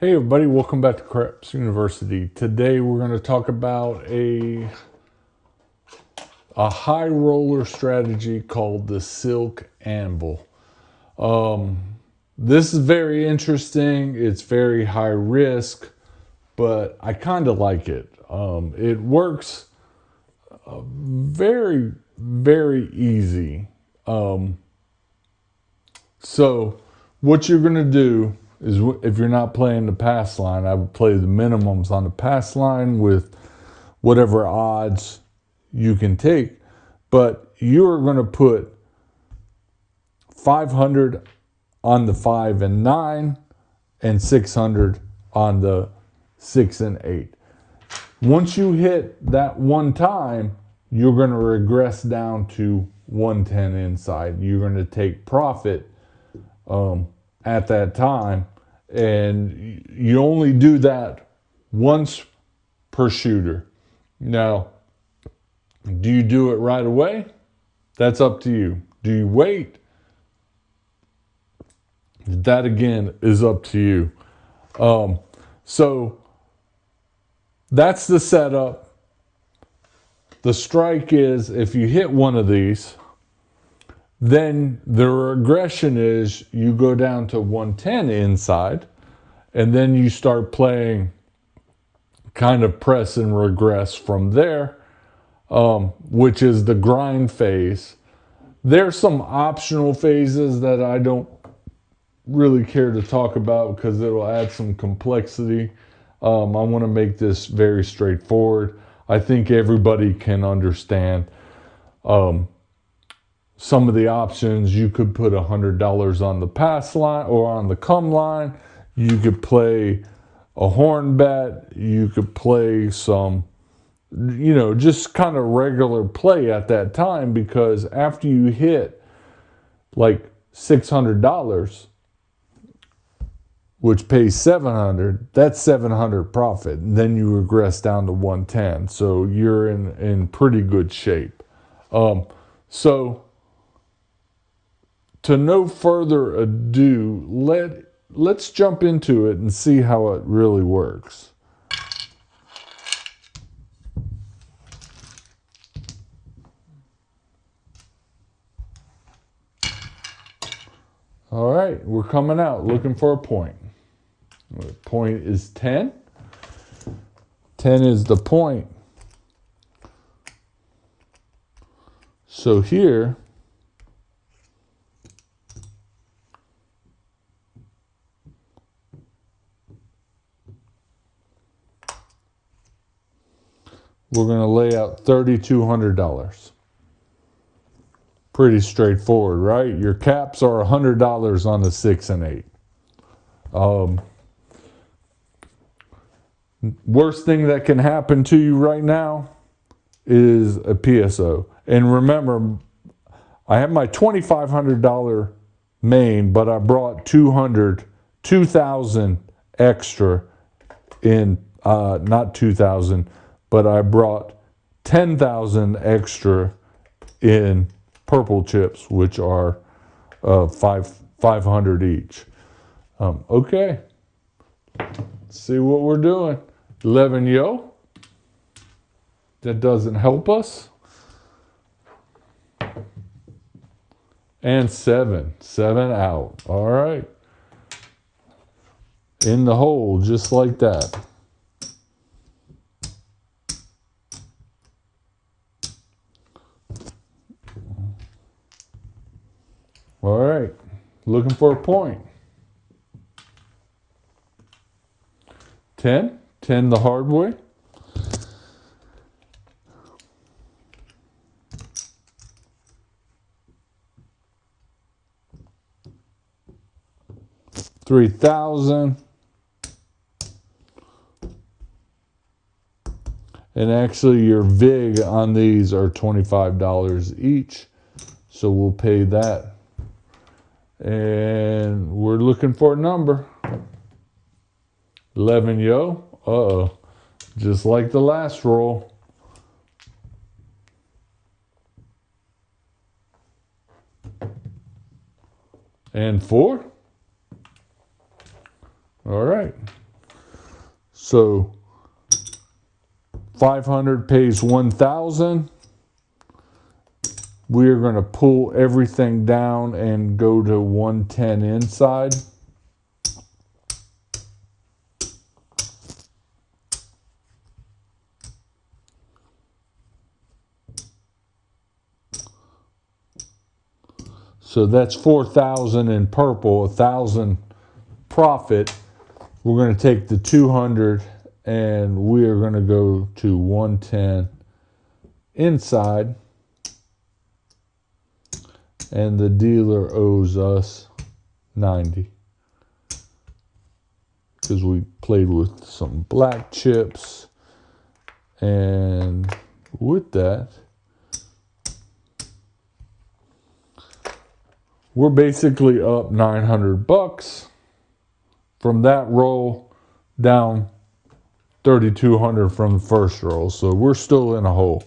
Hey everybody, welcome back to Craps University. Today we're going to talk about a high roller strategy called the Silk Anvil. This is very interesting. It's very high risk, but I kind of like it. It works very, very easy. So what you're going to do is, if you're not playing the pass line, I would play the minimums on the pass line with whatever odds you can take. But you're going to put 500 on the 5 and 9 and 600 on the 6 and 8. Once you hit that one time, you're going to regress down to 110 inside. You're going to take profit at that time, and you only do that once per shooter. Now, do you do it right away? That's up to you. Do you wait? That again is up to you. So that's the setup. The strike is, if you hit one of these, then the regression is you go down to 110 inside, and then you start playing kind of press and regress from there, which is the grind phase. There's some optional phases that I don't really care to talk about because it'll add some complexity. I want to make this very straightforward. I think everybody can understand some of the options. You could put $100 on the pass line or on the come line. You could play a horn bet. You could play some, just kind of regular play at that time, because after you hit like $600, which pays 700, that's 700 profit. And then you regress down to 110. So you're in pretty good shape. So to no further ado, let's jump into it and see how it really works. All right, we're coming out looking for a point. The point is 10. 10 is the point. So here, we're going to lay out $3,200. Pretty straightforward, right? Your caps are $100 on the 6 and 8. Worst thing that can happen to you right now is a PSO. And remember, I have my $2,500 main, but I brought 2,000 extra in, not 2,000, but I brought 10,000 extra in purple chips, which are 500 each. Okay, let's see what we're doing. 11 yo. That doesn't help us. And 7 out. All right, in the hole, just like that. All right, looking for a point. 10 the hard way. $3,000. And actually your VIG on these are $25 each. So we'll pay that. And we're looking for a number. 11 yo. Uh-oh. Just like the last roll. And 4. All right. So 500 pays 1,000. We're going to pull everything down and go to 110 inside. So that's 4,000 in purple, 1,000 profit. We're going to take the 200 and we are going to go to 110 inside. And the dealer owes us 90 because we played with some black chips. And with that, we're basically up 900 bucks from that roll, down 3,200 from the first roll. So we're still in a hole.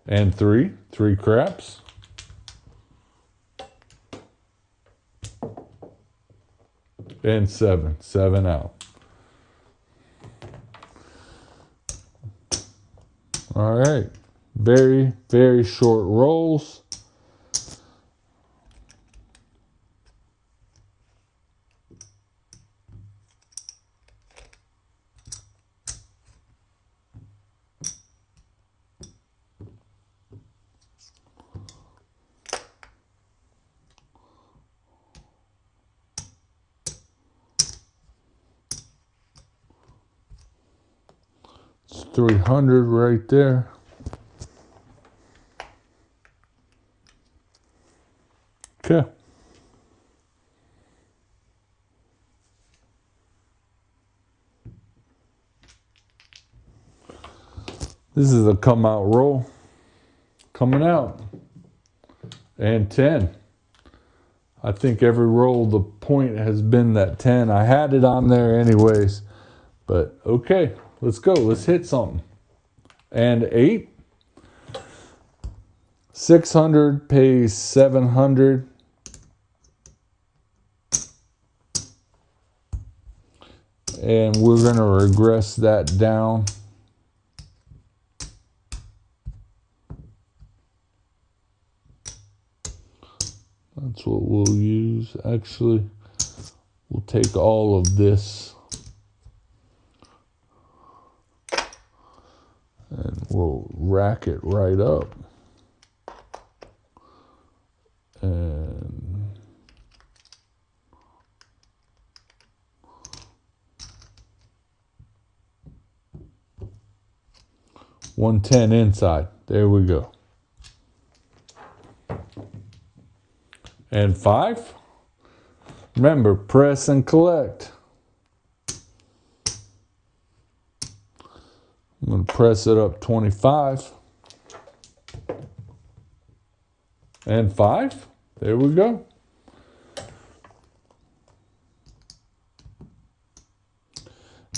And three craps. And seven out. All right, very, very short rolls. It's 300 right there. Okay. This is a come out roll. Coming out. And 10. I think every roll the point has been that 10. I had it on there anyways. But okay, let's go. Let's hit something. And 8. 600 pays 700. And we're going to regress that down. That's what we'll use. Actually, we'll take all of this and we'll rack it right up. And $110 inside. There we go. And 5. Remember, press and collect. I'm going to press it up 25. And 5. There we go.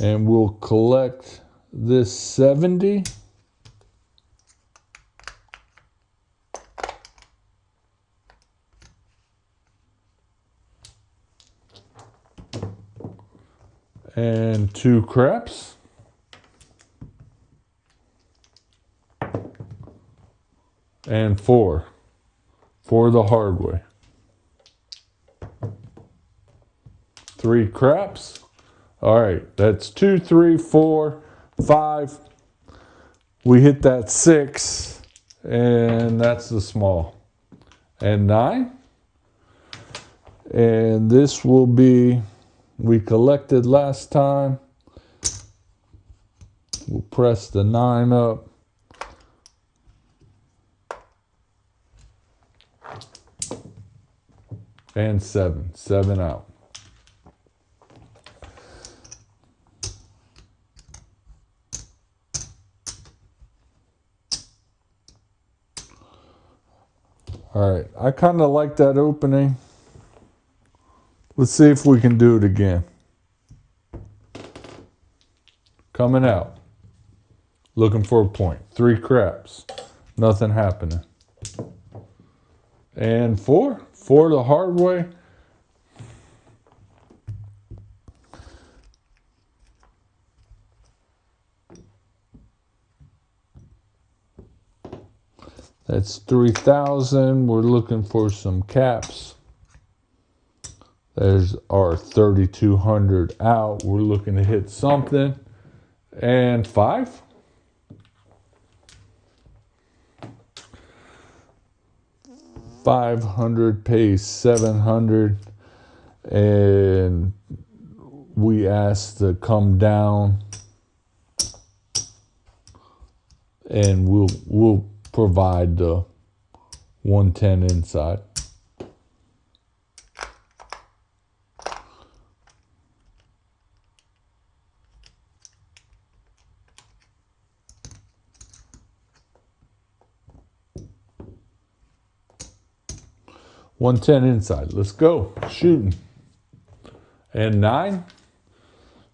And we'll collect this 70. And 2 craps. And 4 for the hard way. 3 craps. All right, that's 2, 3, 4, 5. We hit that 6, and that's the small. And 9. And this will be, we collected last time. We'll press the 9 up. And 7 out. All right, I kind of like that opening. Let's see if we can do it again. Coming out. Looking for a point. 3 craps. Nothing happening. And 4 for the hard way. That's 3,000. We're looking for some caps. There's our 3,200 out. We're looking to hit something. And 5. $500 pays 700, and we asked to come down, and we'll provide the 110 inside. $110 inside. Let's go. Shooting. And 9.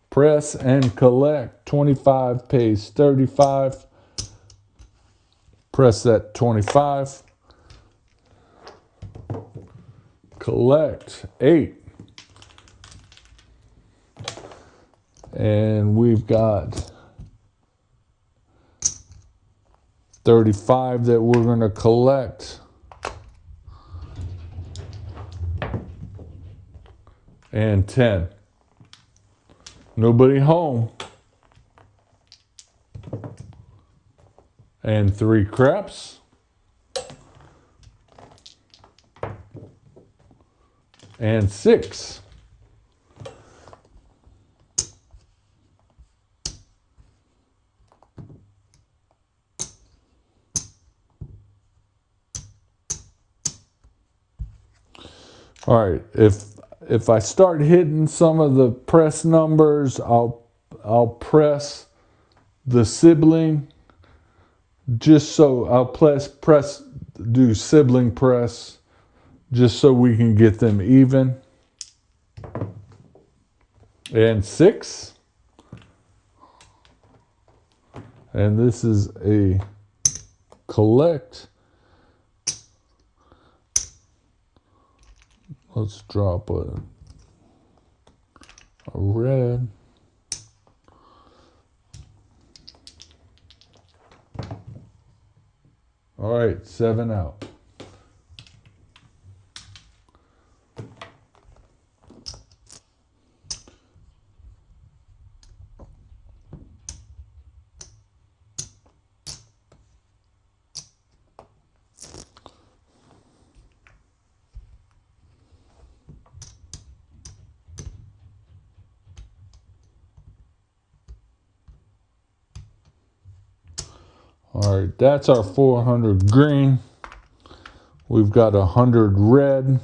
Press and collect. 25 pays 35. Press that 25. Collect 8. And we've got 35 that we're going to collect. And 10. Nobody home. And 3 craps. And 6. All right, if I start hitting some of the press numbers, I'll press the sibling, just so I'll do sibling press, just so we can get them even. And 6. And this is a collect. Let's drop a red. All right, 7 out. All right, that's our 400 green. We've got 100 red.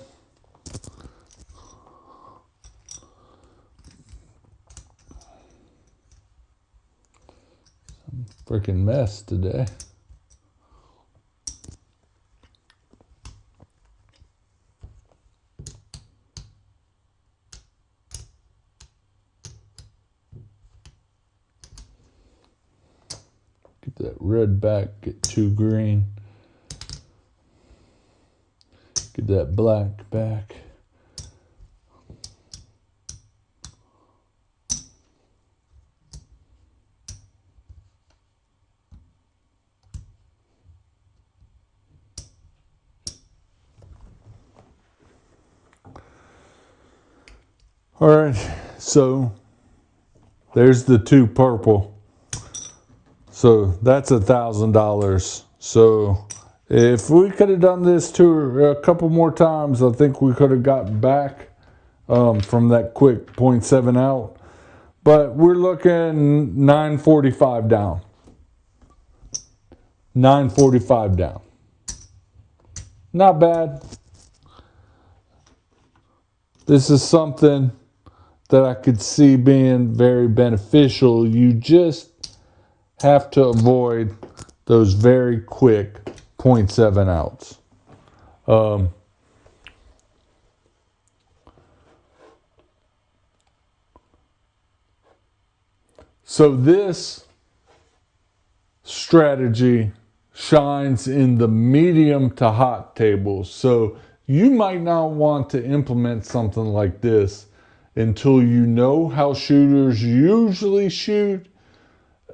Freaking mess today. Get that red back, get 2 green. Get that black back. All right, so there's the 2 purple. So that's $1,000. So if we could have done this a couple more times, I think we could have got back from that quick 0.7 out. But we're looking 945 down. 945 down. Not bad. This is something that I could see being very beneficial. You just have to avoid those very quick 0.7 outs. So this strategy shines in the medium to hot tables. So you might not want to implement something like this until you know how shooters usually shoot,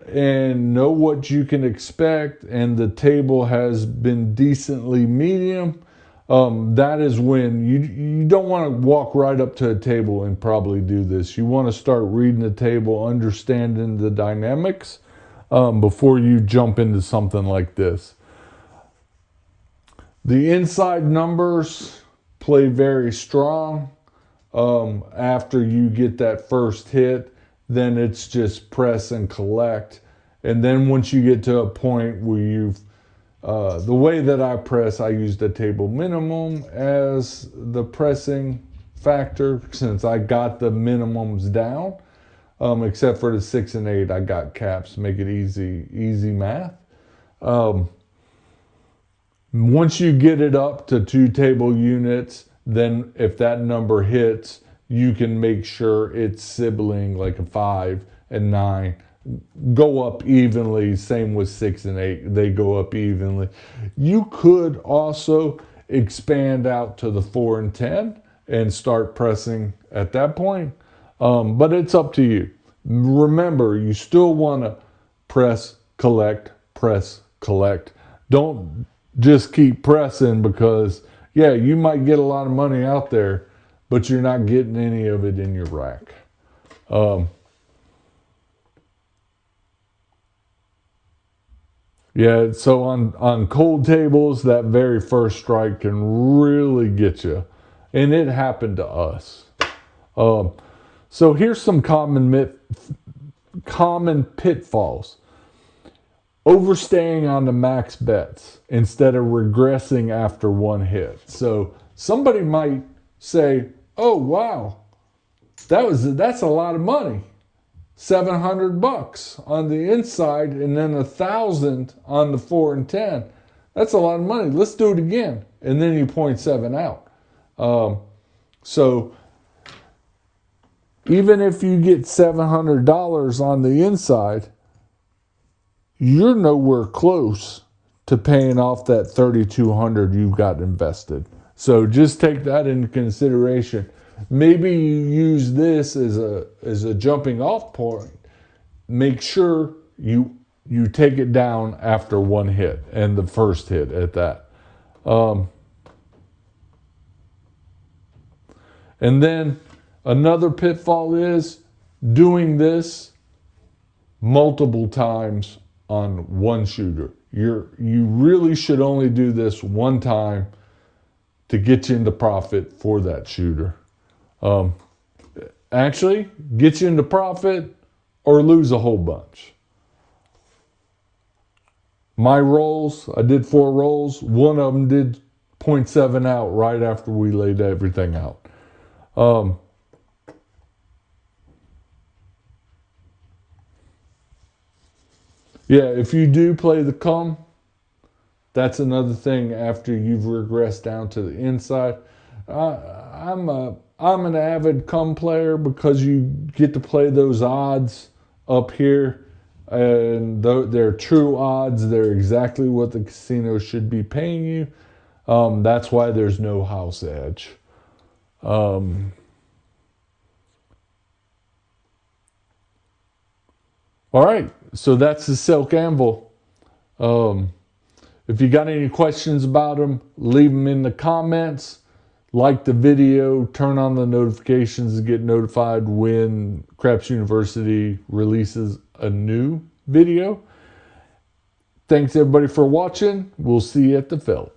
and know what you can expect, and the table has been decently medium, that is when you don't want to walk right up to a table and probably do this. You want to start reading the table, understanding the dynamics, before you jump into something like this. The inside numbers play very strong. After you get that first hit, then it's just press and collect. And then once you get to a point where you've, the way that I press, I use the table minimum as the pressing factor, since I got the minimums down. Except for the 6 and 8, I got caps, make it easy math. Once you get it up to 2 table units, then if that number hits, you can make sure it's sibling, like a 5 and 9 go up evenly. Same with 6 and 8, they go up evenly. You could also expand out to the 4 and 10 and start pressing at that point, but it's up to you. Remember, you still want to press, collect. Don't just keep pressing, because yeah, you might get a lot of money out there, but you're not getting any of it in your rack. Yeah, so on cold tables, that very first strike can really get you, and it happened to us. So here's some common pitfalls. Overstaying on the max bets instead of regressing after one hit. So somebody might say, "Oh wow, that's a lot of money. $700 on the inside, and then 1,000 on the 4 and 10. That's a lot of money. Let's do it again." And then you point 7 out. So even if you get $700 on the inside, you're nowhere close to paying off that $3,200 you've got invested. So just take that into consideration. Maybe you use this as a jumping off point. Make sure you take it down after one hit, and the first hit at that. And then another pitfall is doing this multiple times on one shooter. You really should only do this one time to get you into profit for that shooter. Actually, get you into profit or lose a whole bunch. My rolls, I did 4 rolls. One of them did 0.7 out right after we laid everything out. Yeah, if you do play the come, that's another thing after you've regressed down to the inside. I'm an avid come player because you get to play those odds up here, and they're true odds. They're exactly what the casino should be paying you. That's why there's no house edge. All right, so that's the Silk Anvil. If you got any questions about them, leave them in the comments. Like the video, turn on the notifications to get notified when Craps University releases a new video. Thanks everybody for watching. We'll see you at the field.